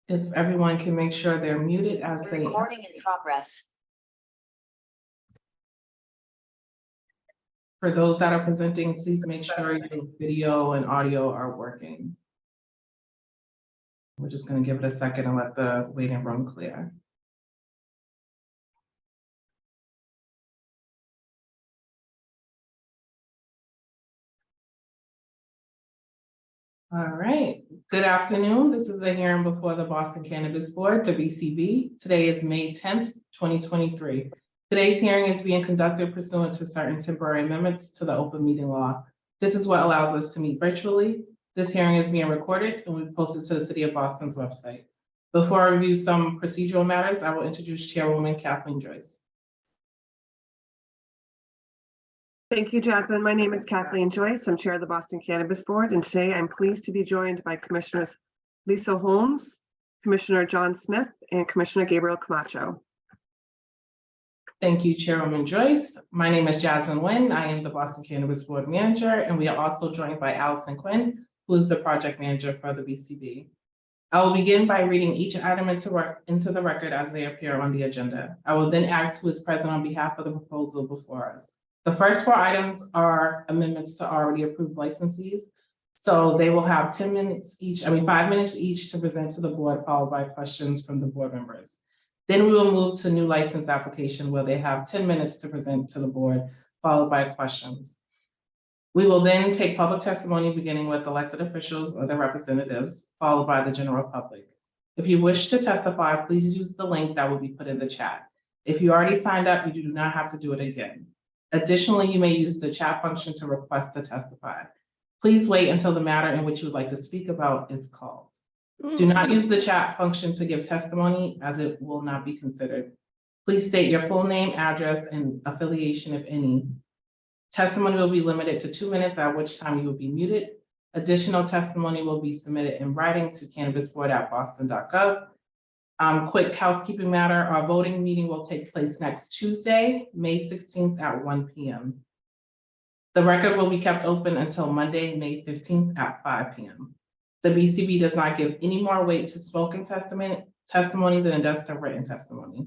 If everyone can make sure they're muted as they. Recording in progress. For those that are presenting, please make sure your video and audio are working. We're just going to give it a second and let the waiting room clear. All right, good afternoon. This is a hearing before the Boston Cannabis Board, the BCB. Today is May 10th, 2023. Today's hearing is being conducted pursuant to certain temporary amendments to the open meeting law. This is what allows us to meet virtually. This hearing is being recorded and we posted to the City of Boston's website. Before I review some procedural matters, I will introduce Chairwoman Kathleen Joyce. Thank you, Jasmine. My name is Kathleen Joyce. I'm Chair of the Boston Cannabis Board, and today I'm pleased to be joined by Commissioners Lisa Holmes, Commissioner John Smith, and Commissioner Gabriel Camacho. Thank you, Chairwoman Joyce. My name is Jasmine Nguyen. I am the Boston Cannabis Board Manager, and we are also joined by Allison Quinn, who is the Project Manager for the BCB. I will begin by reading each item into the record as they appear on the agenda. I will then ask who is present on behalf of the proposal before us. The first 4 items are amendments to already approved licensees. So they will have 10 minutes each, 5 minutes each to present to the board, followed by questions from the board members. Then we will move to new license application where they have 10 minutes to present to the board, followed by questions. We will then take public testimony beginning with elected officials or their representatives, followed by the general public. If you wish to testify, please use the link that will be put in the chat. If you already signed up, you do not have to do it again. Additionally, you may use the chat function to request to testify. Please wait until the matter in which you would like to speak about is called. Do not use the chat function to give testimony as it will not be considered. Please state your full name, address, and affiliation, if any. Testimony will be limited to 2 minutes, at which time you will be muted. Additional testimony will be submitted in writing to cannabisboard@boston.gov. Quick housekeeping matter, our voting meeting will take place next Tuesday, May 16th at 1 p.m. The record will be kept open until Monday, May 15th at 5 p.m. The BCB does not give any more weight to spoken testimony than it does to written testimony.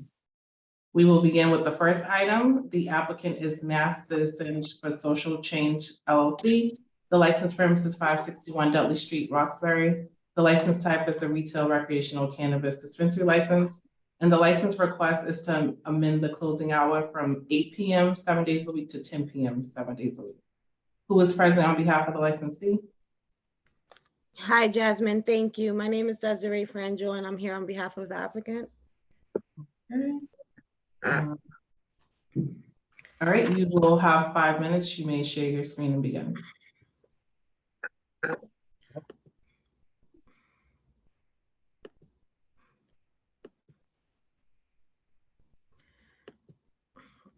We will begin with the first item. The applicant is Mass Citizens for Social Change, LLC. The license premise is 561 Dudley Street, Roxbury. The license type is a retail recreational cannabis dispensary license. And the license request is to amend the closing hour from 8 p.m. 7 days a week to 10 p.m. 7 days a week. Who is present on behalf of the licensee? Hi, Jasmine. Thank you. My name is Desiree Franjo, and I'm here on behalf of the applicant. Okay. All right, you will have 5 minutes. You may share your screen and begin.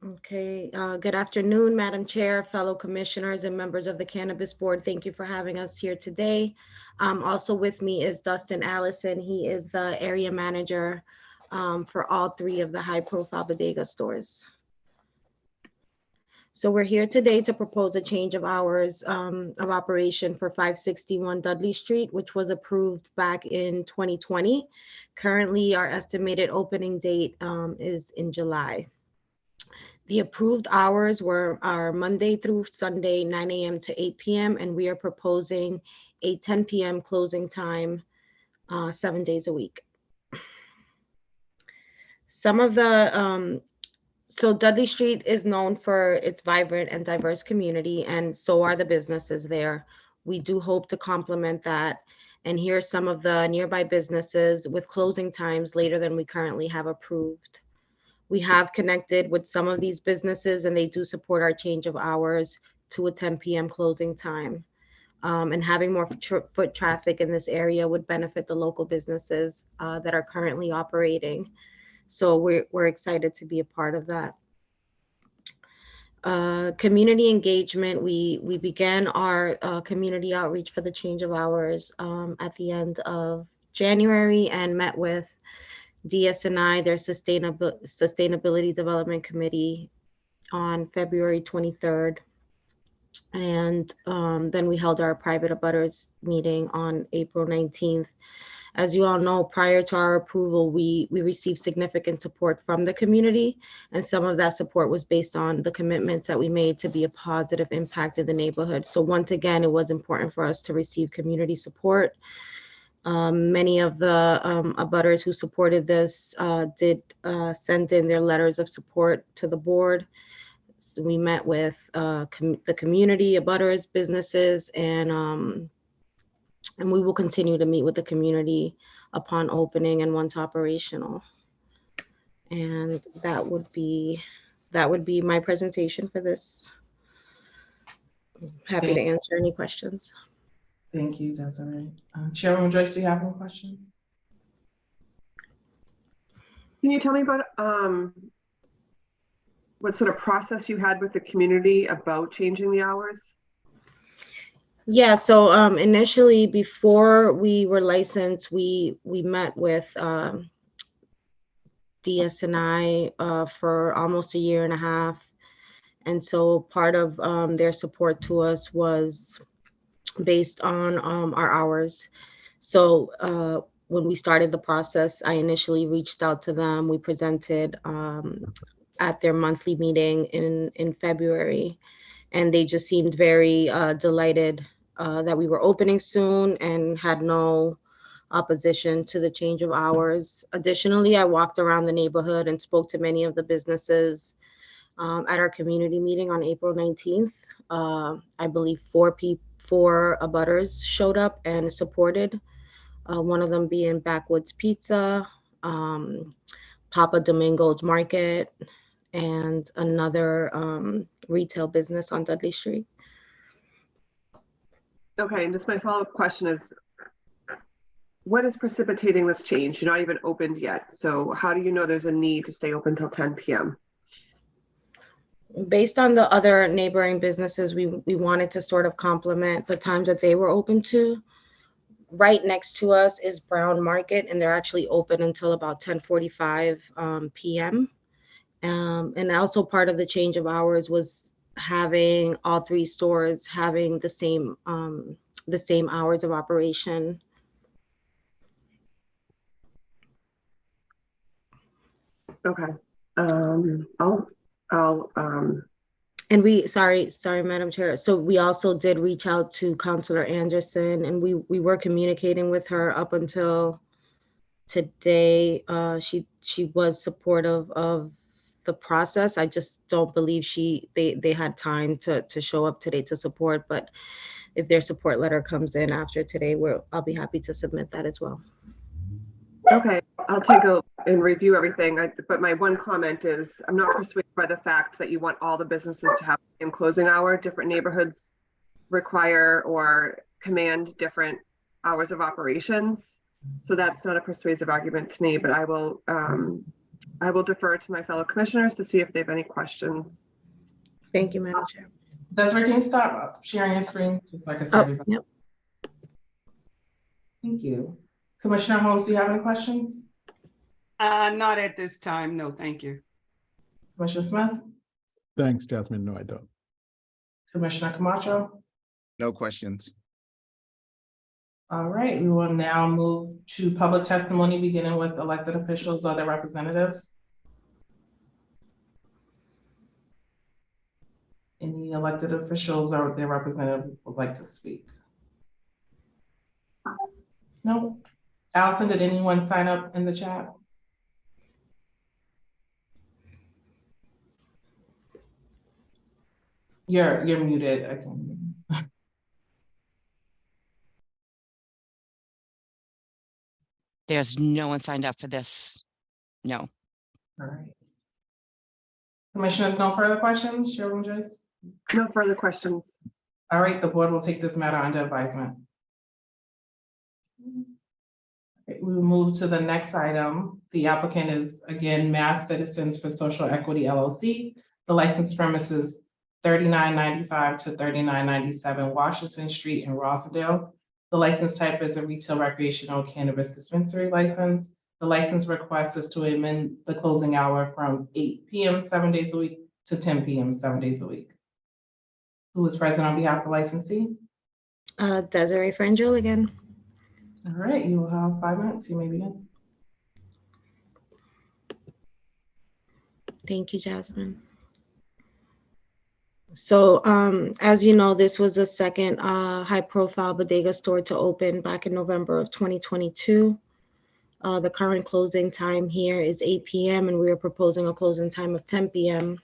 Okay, good afternoon, Madam Chair, fellow commissioners and members of the Cannabis Board. Thank you for having us here today. Also with me is Dustin Allison. He is the area manager for all 3 of the high-profile bodega stores. So we're here today to propose a change of hours of operation for 561 Dudley Street, which was approved back in 2020. Currently, our estimated opening date is in July. The approved hours are Monday through Sunday, 9 a.m. to 8 p.m. And we are proposing a 10 p.m. closing time, 7 days a week. Some of the, so Dudley Street is known for its vibrant and diverse community, and so are the businesses there. We do hope to complement that. And here are some of the nearby businesses with closing times later than we currently have approved. We have connected with some of these businesses and they do support our change of hours to a 10 p.m. closing time. And having more foot traffic in this area would benefit the local businesses that are currently operating. So we're excited to be a part of that. Community engagement, we began our community outreach for the change of hours at the end of January and met with DSNI, their Sustainability Development Committee, on February 23rd. And then we held our private abutters meeting on April 19th. As you all know, prior to our approval, we received significant support from the community, and some of that support was based on the commitments that we made to be a positive impact in the neighborhood. So once again, it was important for us to receive community support. Many of the abutters who supported this did send in their letters of support to the board. So we met with the community, abutters, businesses, and we will continue to meet with the community upon opening and once operational. And that would be my presentation for this. Happy to answer any questions. Thank you, Desiree. Chairwoman Joyce, do you have any questions? Can you tell me about what sort of process you had with the community about changing the hours? Yeah, so initially, before we were licensed, we met with DS&I for almost a year and a half. And so part of their support to us was based on our hours. So when we started the process, I initially reached out to them. We presented at their monthly meeting in February, and they just seemed very delighted that we were opening soon and had no opposition to the change of hours. Additionally, I walked around the neighborhood and spoke to many of the businesses at our community meeting on April 19th. I believe four abutters showed up and supported, one of them being Backwoods Pizza, Papa Domingo's Market, and another retail business on Dudley Street. Okay, and just my follow-up question is, what is precipitating this change? You're not even opened yet. So how do you know there's a need to stay open till 10 p.m.? Based on the other neighboring businesses, we wanted to sort of complement the times that they were open to. Right next to us is Brown Market, and they're actually open until about 10:45 p.m. And also part of the change of hours was having all three stores having the same hours of operation. Okay. And sorry, Madam Chair. So we also did reach out to Councilor Anderson, and we were communicating with her up until today. She was supportive of the process. I just don't believe they had time to show up today to support. But if their support letter comes in after today, I'll be happy to submit that as well. Okay, I'll take a and review everything. But my one comment is, I'm not persuaded by the fact that you want all the businesses to have the same closing hour. Different neighborhoods require or command different hours of operations. So that's not a persuasive argument to me, but I will defer to my fellow commissioners to see if they have any questions. Thank you, Madam Chair. Desiree, can you stop sharing your screen? Just like I said. Yep. Thank you. Commissioner Holmes, do you have any questions? Not at this time. No, thank you. Commissioner Smith? Thanks, Jasmine. No, I don't. Commissioner Camacho? No questions. All right, we will now move to public testimony, beginning with elected officials or their representatives. Any elected officials or their representative would like to speak? No? Allison, did anyone sign up in the chat? You're muted. I can. There's no one signed up for this. No. All right. Commissioners, no further questions? Chairwoman Joyce? No further questions. All right, the board will take this matter under advisement. Okay, we will move to the next item. The applicant is, again, Mass Citizens for Social Equity LLC. The licensed premises 3995 to 3997 Washington Street in Rosedale. The license type is a retail recreational cannabis dispensary license. The license request is to amend the closing hour from 8 p.m. 7 days a week to 10 p.m. 7 days a week. Who is present on behalf of the licensee? Desiree Frangel again. All right, you will have 5 minutes. You may begin. Thank you, Jasmine. So, as you know, this was the second high-profile bodega store to open back in November of 2022. The current closing time here is 8 p.m. and we are proposing a closing time of 10 p.m.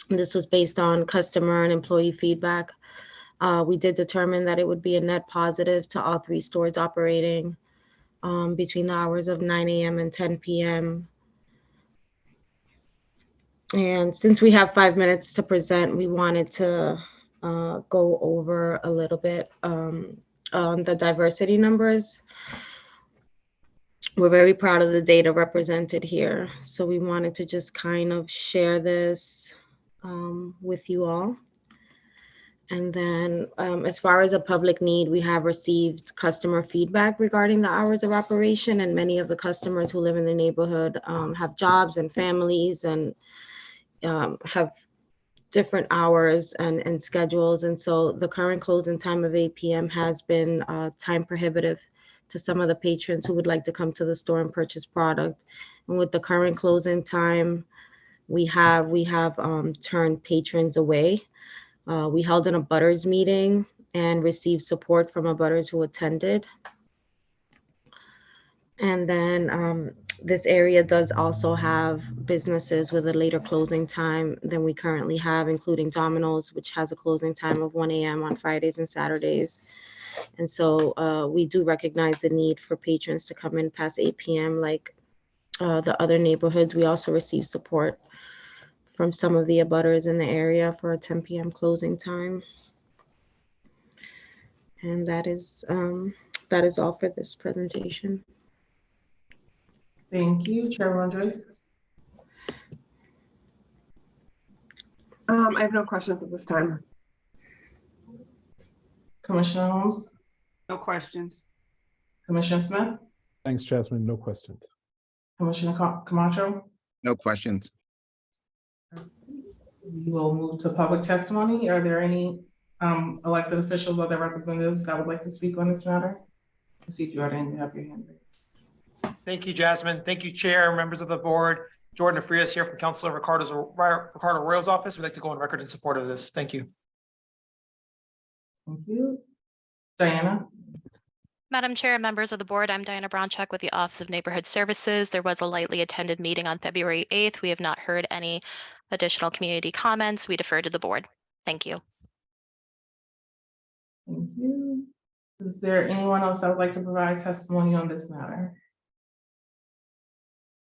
And this was based on customer and employee feedback. We did determine that it would be a net positive to all 3 stores operating between the hours of 9 a.m. and 10 p.m. And since we have 5 minutes to present, we wanted to go over a little bit on the diversity numbers. We're very proud of the data represented here. So we wanted to just kind of share this with you all. And then as far as a public need, we have received customer feedback regarding the hours of operation, and many of the customers who live in the neighborhood have jobs and families and have different hours and schedules. And so the current closing time of 8 p.m. has been time prohibitive to some of the patrons who would like to come to the store and purchase product. And with the current closing time, we have turned patrons away. We held an abutters meeting and received support from abutters who attended. And then this area does also have businesses with a later closing time than we currently have, including Domino's, which has a closing time of 1 a.m. on Fridays and Saturdays. And so we do recognize the need for patrons to come in past 8 p.m. like the other neighborhoods. We also receive support from some of the abutters in the area for a 10 p.m. closing time. And that is all for this presentation. Thank you, Chairwoman Joyce. I have no questions at this time. Commissioner Holmes, No questions. Commissioner Smith, Thanks, Jasmine. No questions. Commissioner Camacho. No questions. We will move to public testimony. Are there any elected officials or their representatives that would like to speak on this matter? I see Jordan, you have your hand raised. Thank you, Jasmine. Thank you, Chair, members of the board. Jordan Frias here from Councilor Ricardo Royal's office. We'd like to go on record in support of this. Thank you. Thank you. Diana. Madam Chair, members of the board, I'm Diana Brownchuck with the Office of Neighborhood Services. There was a lightly attended meeting on February 8th. We have not heard any additional community comments. We defer to the board. Thank you. Thank you. Is there anyone else that would like to provide testimony on this matter?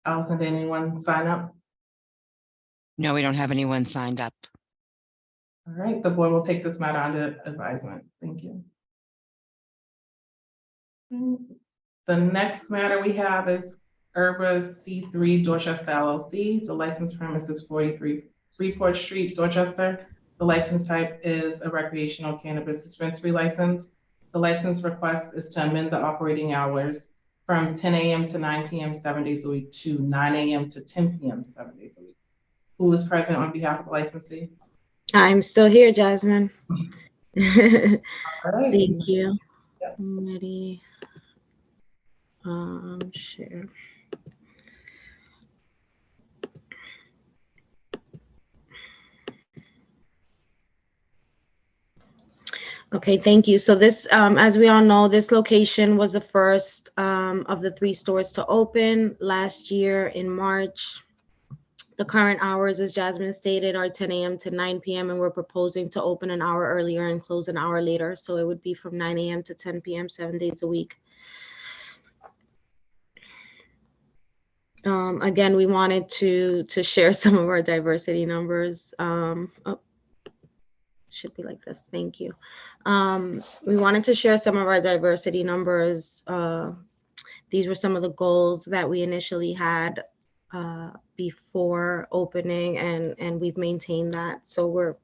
Allison, did anyone sign up? No, we don't have anyone signed up. All right, the board will take this matter under advisement. Thank you. The next matter we have is Herba C3 Dorchester LLC. The license premise is 43 Freeport Street, Dorchester. The license type is a recreational cannabis dispensary license. The license request is to amend the operating hours from 10 a.m. to 9 p.m. 7 days a week to 9 a.m. to 10 p.m. 7 days a week. Who is present on behalf of the licensee? I'm still here, Jasmine. All right. Thank you. Yep. I'm ready. Share. Okay, thank you. So this, as we all know, this location was the first of the 3 stores to open last year in March. The current hours, as Jasmine stated, are 10 a.m. to 9 p.m. and we're proposing to open an hour earlier and close an hour later. So it would be from 9 a.m. to 10 p.m. 7 days a week. Again, we wanted to share some of our diversity numbers. Should be like this. Thank you. We wanted to share some of our diversity numbers. These were some of the goals that we initially had before opening, and we've maintained that. So we're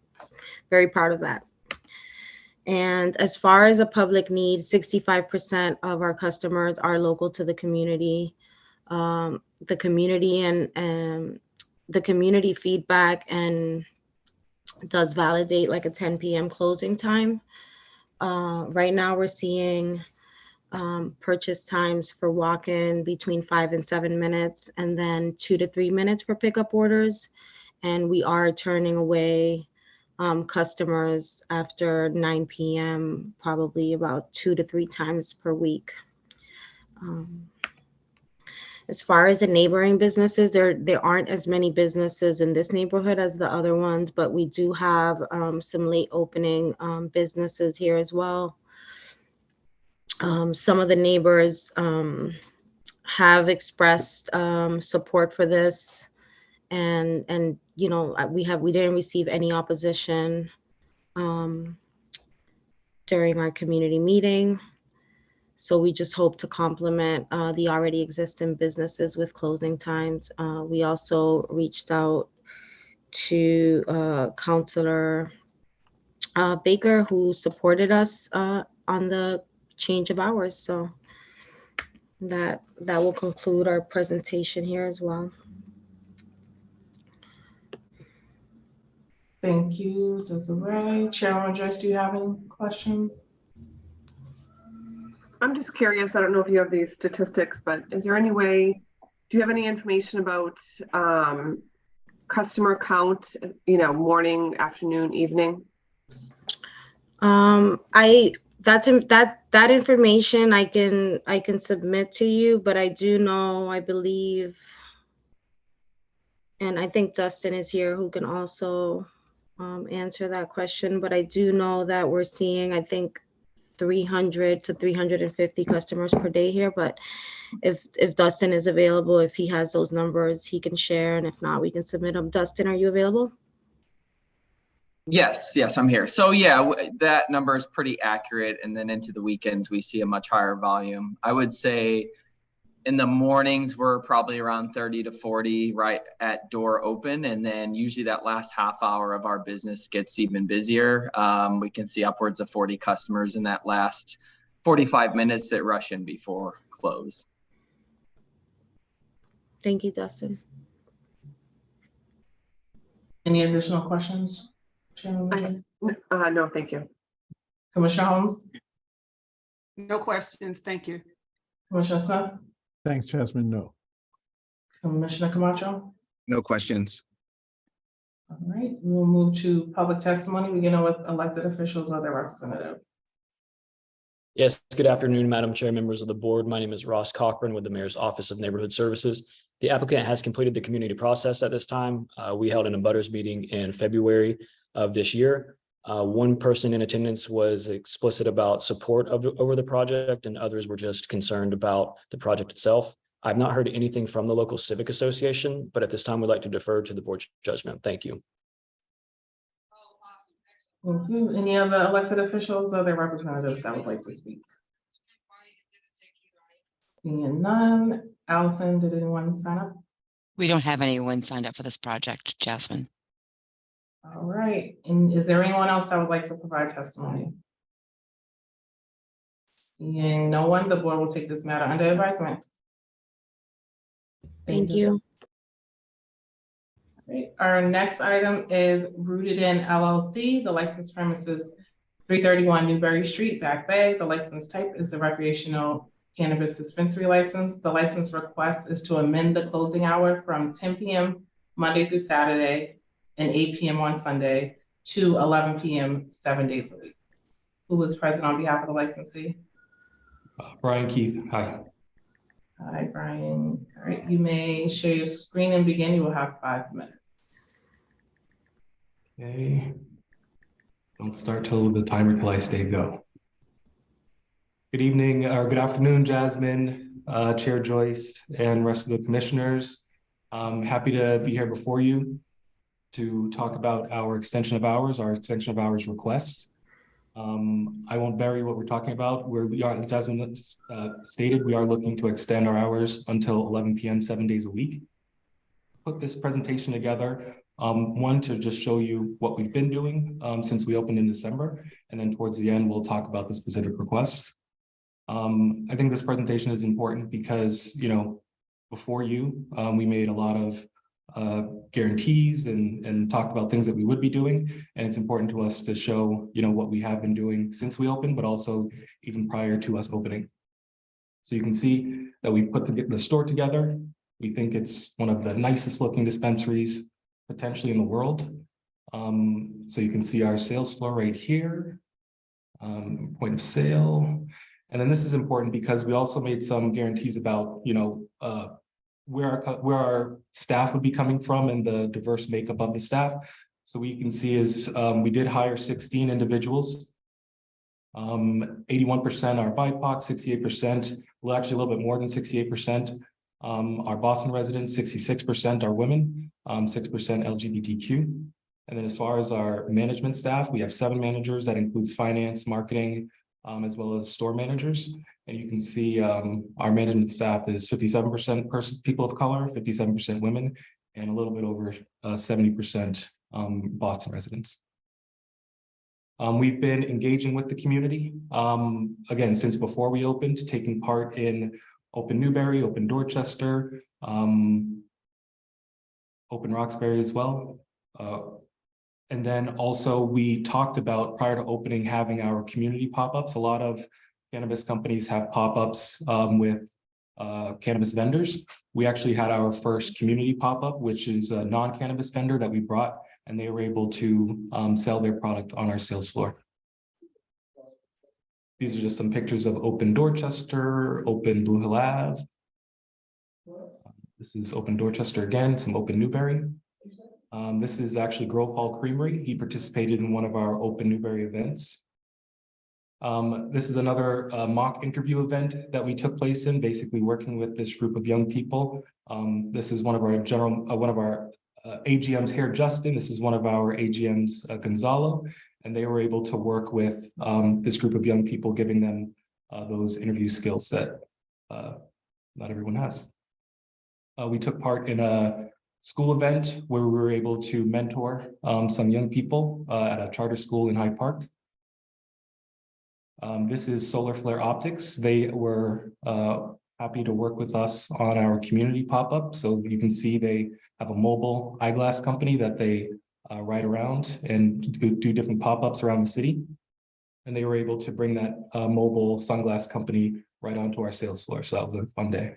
very proud of that. And as far as a public need, 65% of our customers are local to the community. The community and the community feedback and does validate like a 10 p.m. closing time. Right now we're seeing purchase times for walk-in between 5 and 7 minutes, and then 2 to 3 minutes for pickup orders. And we are turning away customers after 9 p.m. probably about 2 to 3 times per week. As far as the neighboring businesses, there aren't as many businesses in this neighborhood as the other ones, but we do have some late opening businesses here as well. Some of the neighbors have expressed support for this, and you know, we didn't receive any opposition during our community meeting. So we just hope to complement the already existing businesses with closing times. We also reached out to Councilor Baker, who supported us on the change of hours. So that will conclude our presentation here as well. Thank you, Desiree. Chairman Joyce, do you have any questions? I'm just curious, I don't know if you have these statistics, but is there any way, do you have any information about customer count, you know, morning, afternoon, evening? That information I can submit to you, but I do know, I believe, and I think Dustin is here who can also answer that question, but I do know that we're seeing, I think, 300 to 350 customers per day here. But if Dustin is available, if he has those numbers, he can share, and if not, we can submit them. Dustin, are you available? Yes, I'm here. So yeah, that number is pretty accurate. And then into the weekends, we see a much higher volume. I would say in the mornings, we're probably around 30 to 40 right at door open. And then usually that last half hour of our business gets even busier. We can see upwards of 40 customers in that last 45 minutes that rush in before close. Thank you, Dustin. Any additional questions? Chairman Joyce? No, thank you. Commissioner Holmes? No questions. Thank you. Commissioner Smith? Thanks, Jasmine. No. Commissioner Camacho? No questions. All right, we'll move to public testimony. We begin with elected officials or their representative. Yes, good afternoon, Madam Chair, members of the board. My name is Ross Cochran with the Mayor's Office of Neighborhood Services. The applicant has completed the community process at this time. We held an abutters meeting in February of this year. One person in attendance was explicit about support over the project, and others were just concerned about the project itself. I've not heard anything from the local civic association, but at this time, we'd like to defer to the board's judgment. Thank you. Thank you. Any other elected officials or their representatives that would like to speak? Seeing none. Allison, did anyone sign up? We don't have anyone signed up for this project, Jasmine. All right. And is there anyone else that would like to provide testimony? Seeing no one, the board will take this matter under advisement. Thank you. All right. Our next item is Rooted In LLC. The license premises 331 Newberry Street, Back Bay. The license type is the recreational cannabis dispensary license. The license request is to amend the closing hour from 10 p.m. Monday through Saturday and 8 p.m. on Sunday to 11 p.m. 7 days a week. Who is present on behalf of the licensee? Brian Keith, hi. Hi, Brian. All right, you may share your screen and begin. You will have 5 minutes. Okay. Don't start till the timer till I say go. Good evening or good afternoon, Jasmine, Chair Joyce, and rest of the commissioners. I'm happy to be here before you to talk about our extension of hours request. I won't bury what we're talking about. We are, as Jasmine stated, we are looking to extend our hours until 11 p.m. 7 days a week. Put this presentation together, one, to just show you what we've been doing since we opened in December, and then towards the end, we'll talk about the specific request. I think this presentation is important because, you know, before you, we made a lot of guarantees and talked about things that we would be doing. And it's important to us to show, you know, what we have been doing since we opened, but also even prior to us opening. So you can see that we've put the store together. We think it's one of the nicest looking dispensaries potentially in the world. So you can see our sales floor right here, point of sale. And then this is important because we also made some guarantees about, where our staff would be coming from and the diverse makeup of the staff. So what you can see is we did hire 16 individuals. 81% are BIPOC, 68%, well, actually a little bit more than 68%. Our Boston residents, 66% are women, 6% LGBTQ. And then as far as our management staff, we have 7 managers. That includes finance, marketing, as well as store managers. And you can see our management staff is 57% people of color, 57% women, and a little bit over 70% Boston residents. We've been engaging with the community, again, since before we opened, taking part in Open Newbury, Open Dorchester, Open Roxbury as well. And then also we talked about, prior to opening, having our community pop-ups. A lot of cannabis companies have pop-ups with cannabis vendors. We actually had our first community pop-up, which is a non-cannabis vendor that we brought, and they were able to sell their product on our sales floor. These are just some pictures of Open Dorchester, Open Blue Hill Ave. This is Open Dorchester again, some Open Newbury. This is actually Grove Hall Creamery. He participated in one of our Open Newbury events. This is another mock interview event that we took place in, basically working with this group of young people. This is one of our AGMs here, Justin. This is one of our AGMs, Gonzalo, and they were able to work with this group of young people, giving them those interview skills that not everyone has. We took part in a school event where we were able to mentor some young people at a charter school in Hyde Park. This is Solar Flare Optics. They were happy to work with us on our community pop-up. So you can see they have a mobile eyeglass company that they ride around and do different pop-ups around the city. And they were able to bring that mobile sunglass company right onto our sales floor. So that was a fun day.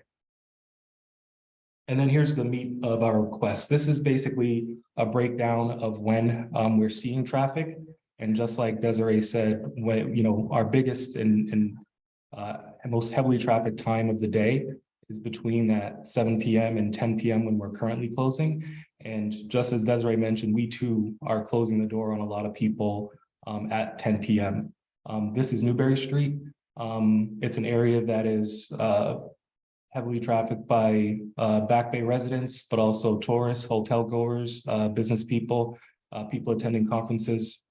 And then here's the meat of our request. This is basically a breakdown of when we're seeing traffic. And just like Desiree said, when, our biggest and most heavily trafficked time of the day is between that 7 p.m. and 10 p.m. when we're currently closing. And just as Desiree mentioned, we too are closing the door on a lot of people at 10 p.m. This is Newbury Street. It's an area that is heavily trafficked by Back Bay residents, but also tourists, hotel goers, business people, people attending conferences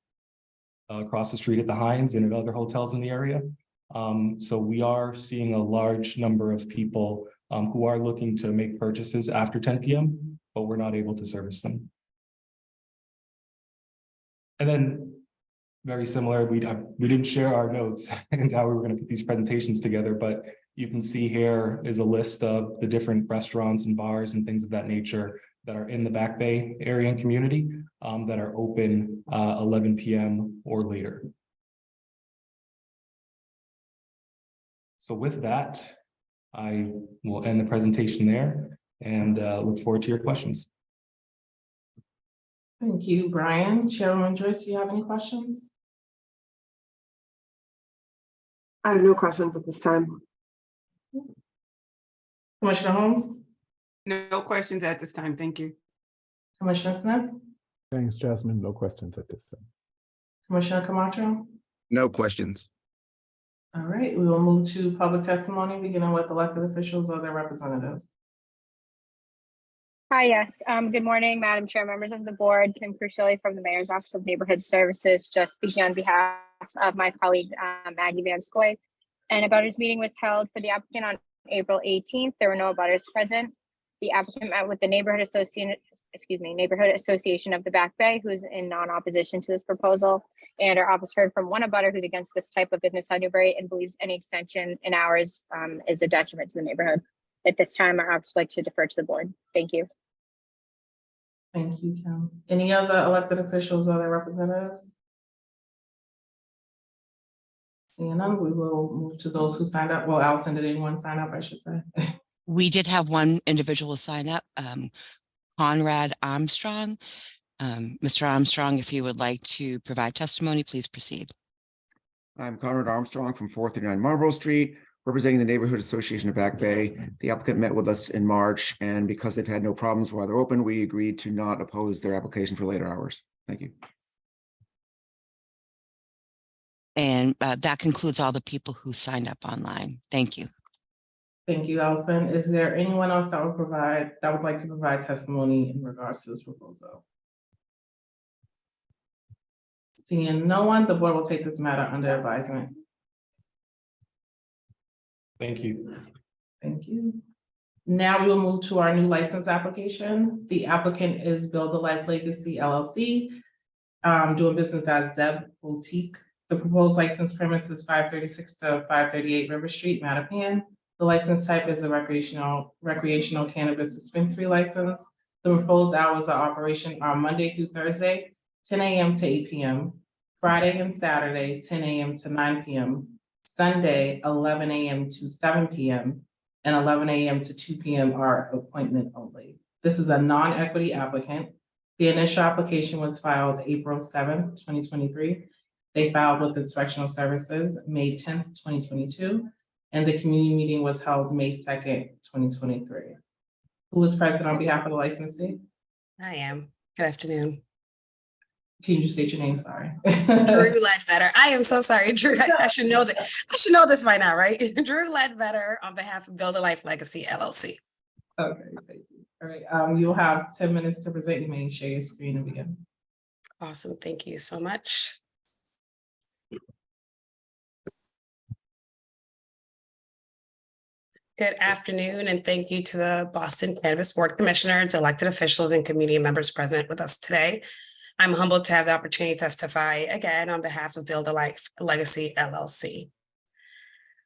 across the street at the Hines and at other hotels in the area. So we are seeing a large number of people who are looking to make purchases after 10 p.m., but we're not able to service them. And then very similar, we didn't share our notes and how we were going to put these presentations together, but you can see here is a list of the different restaurants and bars and things of that nature that are in the Back Bay area and community that are open 11 p.m. or later. So with that, I will end the presentation there and look forward to your questions. Thank you, Brian. Chairwoman Joyce, do you have any questions? I have no questions at this time. Commissioner Holmes? No questions at this time. Thank you. Commissioner Smith? Thanks, Jasmine. No questions at this time. Commissioner Camacho? No questions. All right, we will move to public testimony, beginning with elected officials or their representatives. Hi, yes. Good morning, Madam Chair, members of the board. Kim Crucially from the Mayor's Office of Neighborhood Services, just speaking on behalf of my colleague, Maggie Van Scoy. An abutters meeting was held for the applicant on April 18th. There were no abutters present. The applicant met with the Neighborhood Association of the Back Bay, who's in non-opposition to this proposal. And our office heard from one abutter who's against this type of business on Newbury and believes any extension in hours is a detriment to the neighborhood. At this time, our office would like to defer to the board. Thank you. Thank you, Kim. Any other elected officials or their representatives? Seeing none, we will move to those who signed up. Well, Allison, did anyone sign up, I should say? We did have one individual sign up, Conrad Armstrong. Mr. Armstrong, if you would like to provide testimony, please proceed. I'm Conrad Armstrong from 439 Marlborough Street, representing the Neighborhood Association of Back Bay. The applicant met with us in March, and because they've had no problems while they're open, we agreed to not oppose their application for later hours. Thank you. And that concludes all the people who signed up online. Thank you. Thank you, Allison. Is there anyone else that would like to provide testimony in regards to this proposal? Seeing no one, the board will take this matter under advisement. Thank you. Thank you. Now we will move to our new license application. The applicant is Build a Life Legacy LLC, doing business as Deb Boutique. The proposed license premise is 536 to 538 River Street, Mattapan. The license type is a recreational cannabis dispensary license. The proposed hours of operation are Monday through Thursday, 10 a.m. to 8 p.m., Friday and Saturday, 10 a.m. to 9 p.m., Sunday, 11 a.m. to 7 p.m., and 11 a.m. to 2 p.m. are appointment only. This is a non-equity applicant. The initial application was filed April 7th, 2023. They filed with Transactional Services May 10th, 2022, and the community meeting was held May 2nd, 2023. Who was present on behalf of the licensee? I am. Good afternoon. Can you just state your name? Sorry. Drew Ledbetter. I am so sorry, Drew. I should know that. I should know this by now, right? Drew Ledbetter on behalf of Build a Life Legacy LLC. Okay, thank you. All right, you'll have 10 minutes to present. You may share your screen and begin. Awesome. Thank you so much. Good afternoon, and thank you to the Boston Cannabis Board Commissioners, elected officials, and community members present with us today. I'm humbled to have the opportunity to testify again on behalf of Build a Life Legacy LLC.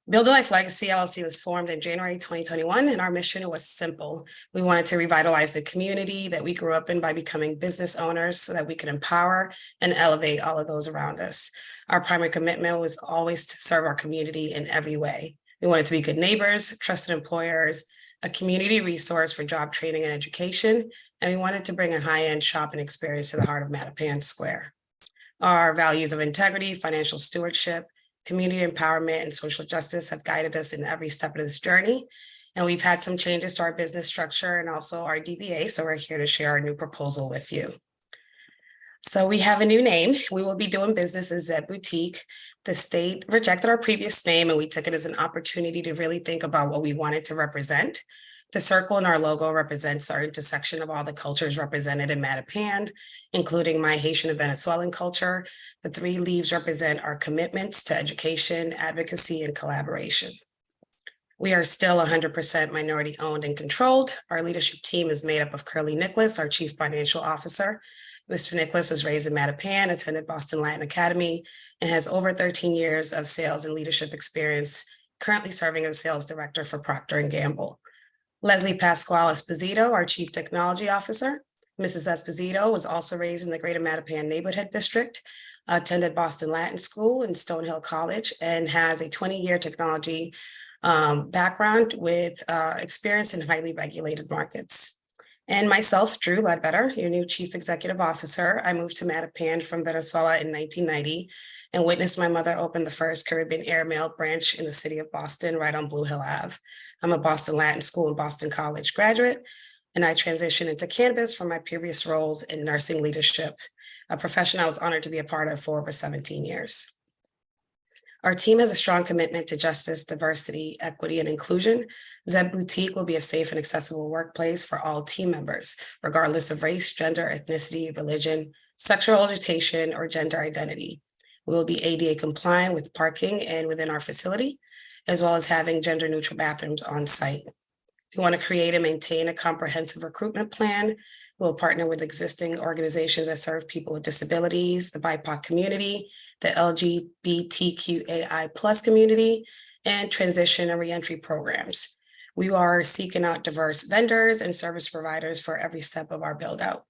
Build a Life Legacy LLC was formed in January 2021, and our mission was simple. We wanted to revitalize the community that we grew up in by becoming business owners so that we could empower and elevate all of those around us. Our primary commitment was always to serve our community in every way. We wanted to be good neighbors, trusted employers, a community resource for job training and education, and we wanted to bring a high-end shopping experience to the heart of Mattapan Square. Our values of integrity, financial stewardship, community empowerment, and social justice have guided us in every step of this journey. And we've had some changes to our business structure and also our DBA, so we're here to share our new proposal with you. So we have a new name. We will be doing business as Zeb Boutique. The state rejected our previous name, and we took it as an opportunity to really think about what we wanted to represent. The circle in our logo represents our intersection of all the cultures represented in Mattapan, including my Haitian and Venezuelan culture. The three leaves represent our commitments to education, advocacy, and collaboration. We are still 100% minority owned and controlled. Our leadership team is made up of Curly Nicholas, our Chief Financial Officer. Mr. Nicholas was raised in Mattapan, attended Boston Latin Academy, and has over 13 years of sales and leadership experience, currently serving as sales director for Procter & Gamble. Leslie Pasquale Esposito, our Chief Technology Officer. Mrs. Esposito was also raised in the Greater Mattapan Neighborhood District, attended Boston Latin School and Stonehill College, and has a 20-year technology background with experience in highly regulated markets. And myself, Drew Ledbetter, your new Chief Executive Officer. I moved to Mattapan from Venezuela in 1990 and witnessed my mother open the first Caribbean airmail branch in the city of Boston, right on Blue Hill Ave. I'm a Boston Latin School and Boston College graduate, and I transitioned into cannabis from my previous roles in nursing leadership, a profession I was honored to be a part of for over 17 years. Our team has a strong commitment to justice, diversity, equity, and inclusion. Zeb Boutique will be a safe and accessible workplace for all team members, regardless of race, gender, ethnicity, religion, sexual orientation, or gender identity. We will be ADA compliant with parking and within our facility, as well as having gender neutral bathrooms on site. We want to create and maintain a comprehensive recruitment plan. We'll partner with existing organizations that serve people with disabilities, the BIPOC community, the LGBTQAI+ community, and transition and reentry programs. We are seeking out diverse vendors and service providers for every step of our build out.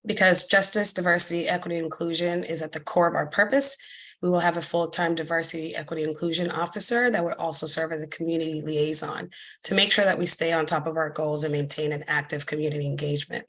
Because justice, diversity, equity, and inclusion is at the core of our purpose, We will have a full-time diversity, equity, inclusion officer that would also serve as a community liaison to make sure that we stay on top of our goals and maintain an active community engagement.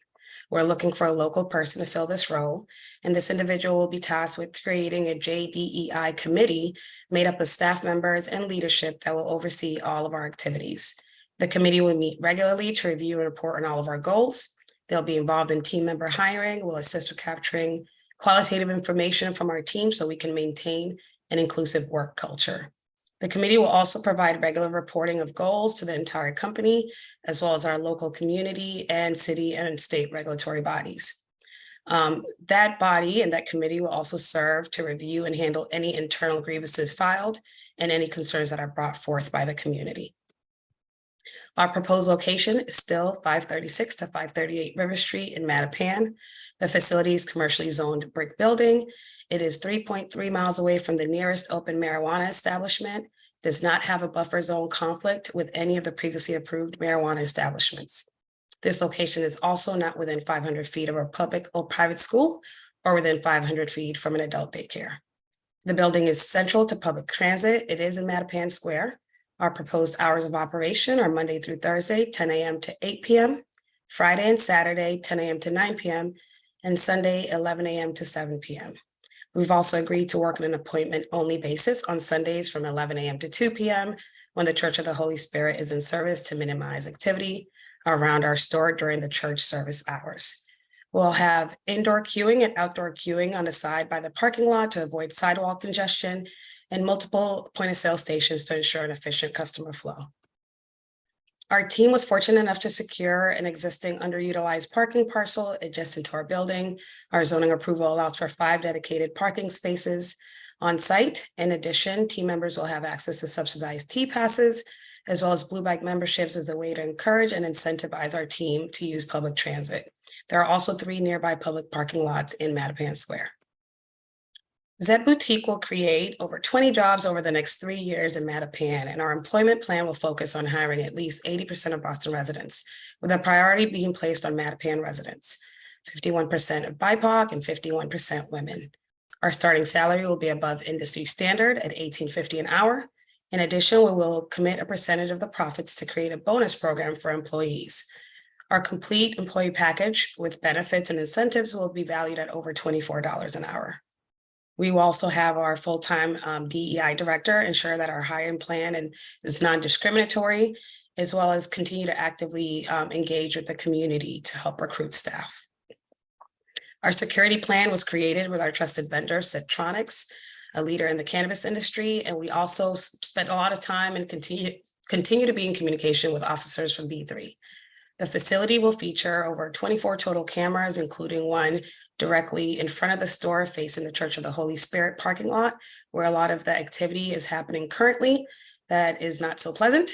We're looking for a local person to fill this role, and this individual will be tasked with creating a JDEI committee made up of staff members and leadership that will oversee all of our activities. The committee will meet regularly to review and report on all of our goals. They'll be involved in team member hiring, will assist with capturing qualitative information from our team so we can maintain an inclusive work culture. The committee will also provide regular reporting of goals to the entire company, as well as our local community and city and state regulatory bodies. That body and that committee will also serve to review and handle any internal grievances filed and any concerns that are brought forth by the community. Our proposed location is still 536 to 538 River Street in Mattapan. The facility is commercially zoned brick building. It is 3.3 miles away from the nearest open marijuana establishment, does not have a buffer zone conflict with any of the previously approved marijuana establishments. This location is also not within 500 feet of a public or private school or within 500 feet from an adult daycare. The building is central to public transit. It is in Mattapan Square. Our proposed hours of operation are Monday through Thursday, 10 a.m. to 8 p.m., Friday and Saturday, 10 a.m. to 9 p.m., and Sunday, 11 a.m. to 7 p.m. We've also agreed to work on an appointment-only basis on Sundays from 11 a.m. to 2 p.m. when the Church of the Holy Spirit is in service to minimize activity around our store during the church service hours. We'll have indoor queuing and outdoor queuing on the side by the parking lot to avoid sidewalk congestion and multiple point-of-sale stations to ensure an efficient customer flow. Our team was fortunate enough to secure an existing underutilized parking parcel adjacent to our building. Our zoning approval allows for 5 dedicated parking spaces on site. In addition, team members will have access to subsidized T-passes, as well as Blue Bike memberships as a way to encourage and incentivize our team to use public transit. There are also 3 nearby public parking lots in Mattapan Square. Zed Boutique will create over 20 jobs over the next 3 years in Mattapan, and our employment plan will focus on hiring at least 80% of Boston residents, with a priority being placed on Mattapan residents, 51% of BIPOC and 51% women. Our starting salary will be above industry standard at $18.50 an hour. In addition, we will commit a percentage of the profits to create a bonus program for employees. Our complete employee package with benefits and incentives will be valued at over $24 an hour. We will also have our full-time DEI director ensure that our hiring plan is non-discriminatory, as well as continue to actively engage with the community to help recruit staff. Our security plan was created with our trusted vendor, Citronics, a leader in the cannabis industry, and we also spent a lot of time and continue to be in communication with officers from B3. The facility will feature over 24 total cameras, including one directly in front of the store facing the Church of the Holy Spirit parking lot, where a lot of the activity is happening currently that is not so pleasant.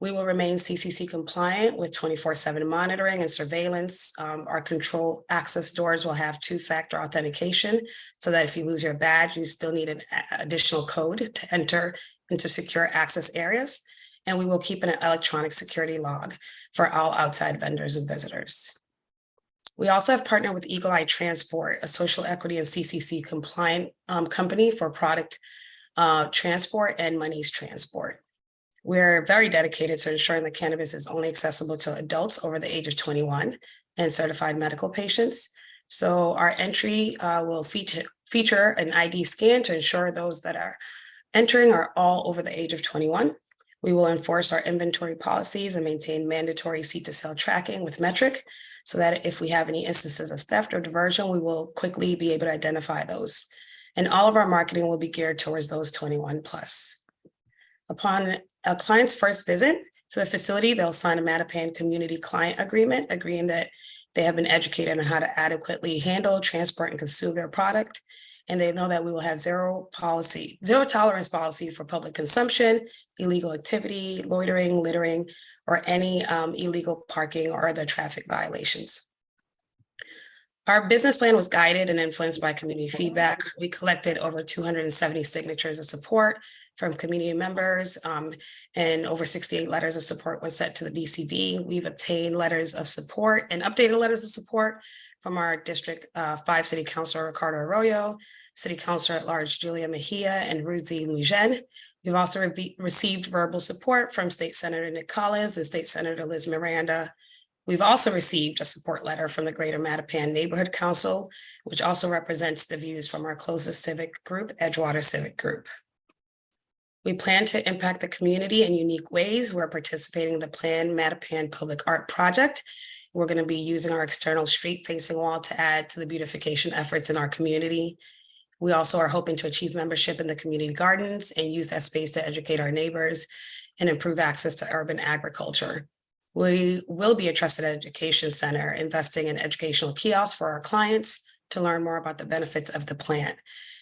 We will remain CCC compliant with 24/7 monitoring and surveillance. Our control access doors will have 2-factor authentication so that if you lose your badge, you still need an additional code to enter into secure access areas. And we will keep an electronic security log for all outside vendors and visitors. We also have partnered with Eagle Eye Transport, a social equity and CCC compliant company for product transport and monies transport. We're very dedicated to ensuring that cannabis is only accessible to adults over the age of 21 and certified medical patients. So our entry will feature an ID scan to ensure those that are entering are all over the age of 21. We will enforce our inventory policies and maintain mandatory seat-to-sale tracking with metric so that if we have any instances of theft or diversion, we will quickly be able to identify those. And all of our marketing will be geared towards those 21 plus. Upon a client's first visit to the facility, they'll sign a Mattapan community client agreement, agreeing that they have been educated on how to adequately handle, transport, and consume their product. And they know that we will have zero tolerance policy for public consumption, illegal activity, loitering, littering, or any illegal parking or other traffic violations. Our business plan was guided and influenced by community feedback. We collected over 270 signatures of support from community members, and over 68 letters of support were sent to the BCB. We've obtained letters of support and updated letters of support from our District 5 City Councilor, Ricardo Arroyo, City Councilor at Large Julia Mejia and Ruth Z. Lujen. We've also received verbal support from State Senator Nick Collins and State Senator Liz Miranda. We've also received a support letter from the Greater Mattapan Neighborhood Council, which also represents the views from our closest civic group, Edgewater Civic Group. We plan to impact the community in unique ways. We're participating in the planned Mattapan Public Art Project. We're going to be using our external street-facing wall to add to the beautification efforts in our community. We also are hoping to achieve membership in the community gardens and use that space to educate our neighbors and improve access to urban agriculture. We will be a trusted education center, investing in educational kiosks for our clients to learn more about the benefits of the plant.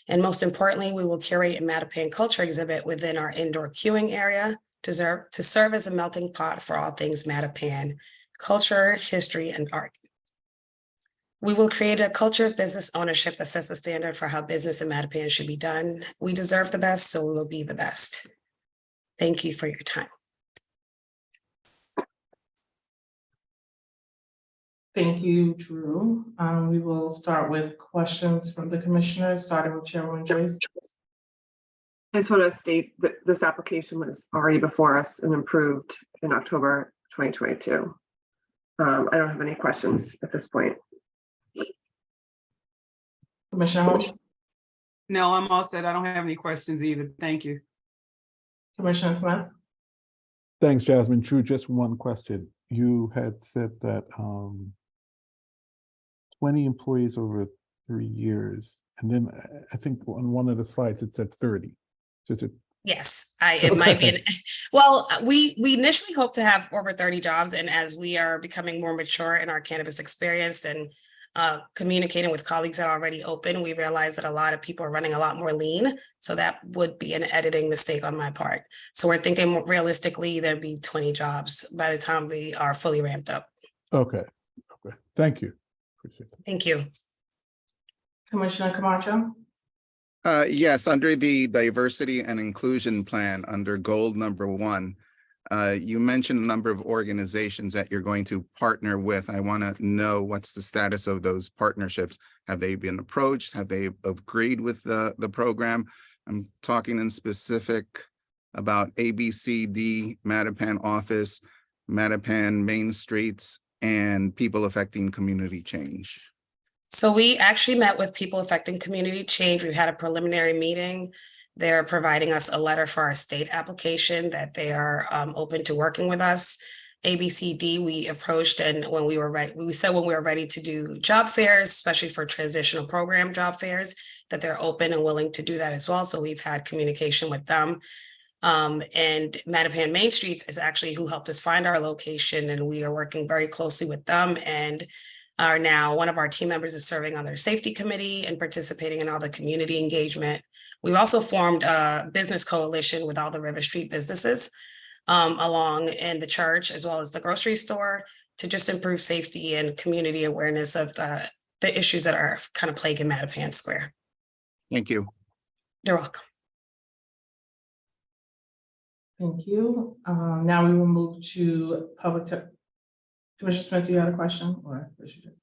And most importantly, we will curate a Mattapan culture exhibit within our indoor queuing area to serve as a melting pot for all things Mattapan, culture, history, and art. We will create a culture of business ownership that sets a standard for how business in Mattapan should be done. We deserve the best, so we will be the best. Thank you for your time. Thank you, Drew. We will start with questions from the commissioners, starting with Chairwoman Joyce. I just want to state that this application was already before us and approved in October 2022. I don't have any questions at this point. Commissioner Holmes? No, I'm all set. I don't have any questions either. Thank you. Commissioner Smith? Thanks, Jasmine. True, just one question. You had said that 20 employees over 3 years, and then I think on one of the slides it said 30. So it's Yes, it might be. Well, we initially hope to have over 30 jobs, and as we are becoming more mature in our cannabis experience and communicating with colleagues that are already open, we realize that a lot of people are running a lot more lean. So that would be an editing mistake on my part. So we're thinking realistically, there'd be 20 jobs by the time we are fully ramped up. okay. Okay. Thank you. Appreciate it. Thank you. Commissioner Camacho? Yes, under the diversity and inclusion plan, under goal number 1, you mentioned a number of organizations that you're going to partner with. I want to know what's the status of those partnerships. Have they been approached? Have they agreed with the program? I'm talking in specific about ABCD, Mattapan Office, Mattapan Main Streets, and People Affecting Community Change. So we actually met with People Affecting Community Change. We had a preliminary meeting. They're providing us a letter for our state application that they are open to working with us. ABCD, we approached, and when we were ready, we said when we were ready to do job fairs, especially for transitional program job fairs, that they're open and willing to do that as well. So we've had communication with them. And Mattapan Main Streets is actually who helped us find our location, and we are working very closely with them, and are now one of our team members is serving on their safety committee and participating in all the community engagement. We've also formed a business coalition with all the River Street businesses along in the church, as well as the grocery store, to just improve safety and community awareness of the issues that are kind of plaguing Mattapan Square. Thank you. You're welcome. Thank you. Now we will move to public. Commissioner Smith, you had a question, or was you just?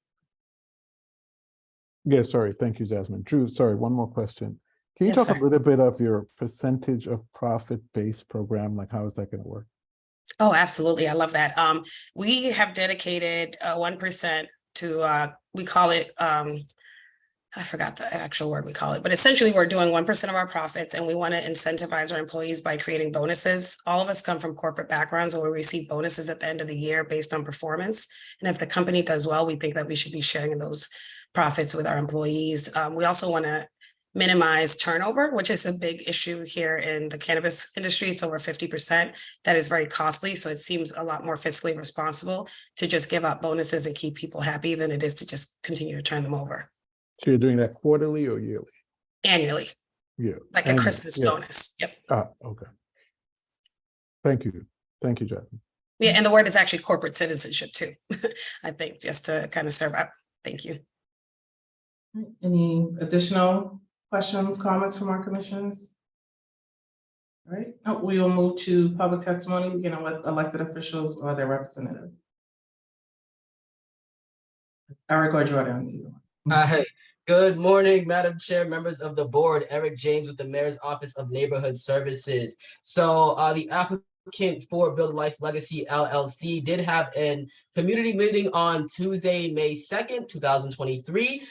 Yeah, sorry. Thank you, Jasmine. Drew, sorry, one more question. Can you Yes, talk sir. a little bit of your percentage of profit-based program? Like, how is that going to work? Oh, absolutely. I love that. We have dedicated 1% to, we call it, I forgot the actual word we call it, but essentially we're doing 1% of our profits, and we want to incentivize our employees by creating bonuses. All of us come from corporate backgrounds where we receive bonuses at the end of the year based on performance. And if the company does well, we think that we should be sharing in those profits with our employees. We also want to minimize turnover, which is a big issue here in the cannabis industry. It's over 50%. That is very costly. So it seems a lot more fiscally responsible to just give out bonuses and keep people happy than it is to just continue to turn them over. So you're doing that quarterly or yearly? Annually. Yeah. Like a Christmas bonus. Yep. Okay. Thank you. Thank you, Jasmine. Yeah, and the word is actually corporate citizenship too. I think just to kind of serve up. Thank you. Any additional questions, comments from our commissioners? All right, we will move to public testimony, beginning with elected officials or their representative. Eric or Jordan. Hey, Good morning, Madam Chair, members of the board. Eric James with the Mayor's Office of Neighborhood Services. So the applicant for Build a Life Legacy LLC did have an community meeting on Tuesday, May 2nd, 2023.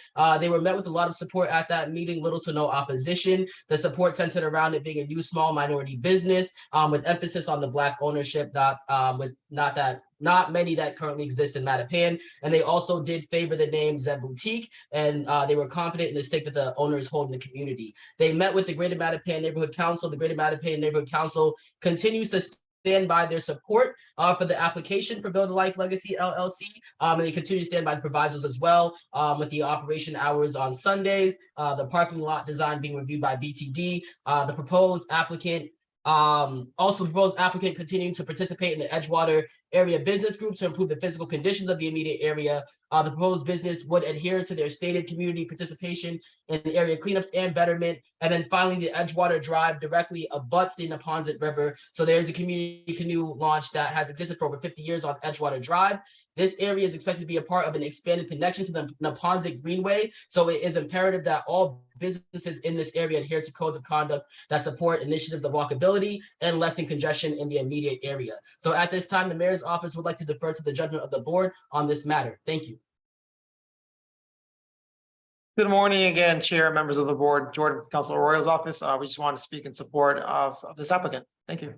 They were met with a lot of support at that meeting, little to no opposition. The support centered around it being a new small minority business with emphasis on the Black ownership, not many that currently exist in Mattapan. And they also did favor the name Zeb Boutique, and they were confident in the stake that the owners hold in the community. They met with the Greater Mattapan Neighborhood Council. The Greater Mattapan Neighborhood Council continues to stand by their support for the application for Build a Life Legacy LLC, and they continue to stand by the provisos as well, with the operation hours on Sundays, the parking lot design being reviewed by BTD, the proposed applicant continuing to participate in the Edgewater area business group to improve the physical conditions of the immediate area. The proposed business would adhere to their stated community participation in the area cleanups and betterment. And then finally, the Edgewater Drive directly abuts the Neponset River. So there's a community canoe launch that has existed for over 50 years on Edgewater Drive. This area is expected to be a part of an expanded connection to the Neponset Greenway. So it is imperative that all businesses in this area adhere to codes of conduct that support initiatives of walkability and lessen congestion in the immediate area. So at this time, the Mayor's Office would like to defer to the judgment of the board on this matter. Thank you. Good morning again, Chair, members of the board, Jordan, Councilor Royal's office. We just want to speak in support of this applicant. Thank you.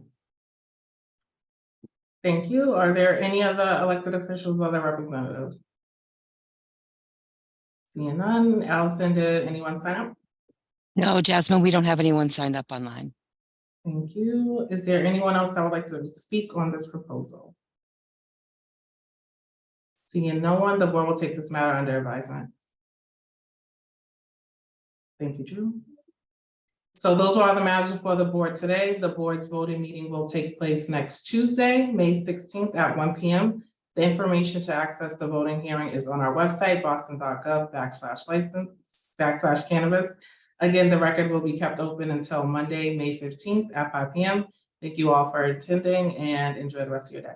Thank you. Are there any other elected officials or their representatives? Seeing none. Allison, did anyone sign up? No, Jasmine, we don't have anyone signed up online. Thank you. Is there anyone else that would like to speak on this proposal? Seeing no one, the board will take this matter under advisement. Thank you, Drew. So those are all the matters before the board today. The board's voting meeting will take place next Tuesday, May 16th at 1 p.m. The information to access the voting hearing is on our website, boston.gov/license/cannabis. Again, the record will be kept open until Monday, May 15th at 5 p.m. Thank you all for attending and enjoy the rest of your day.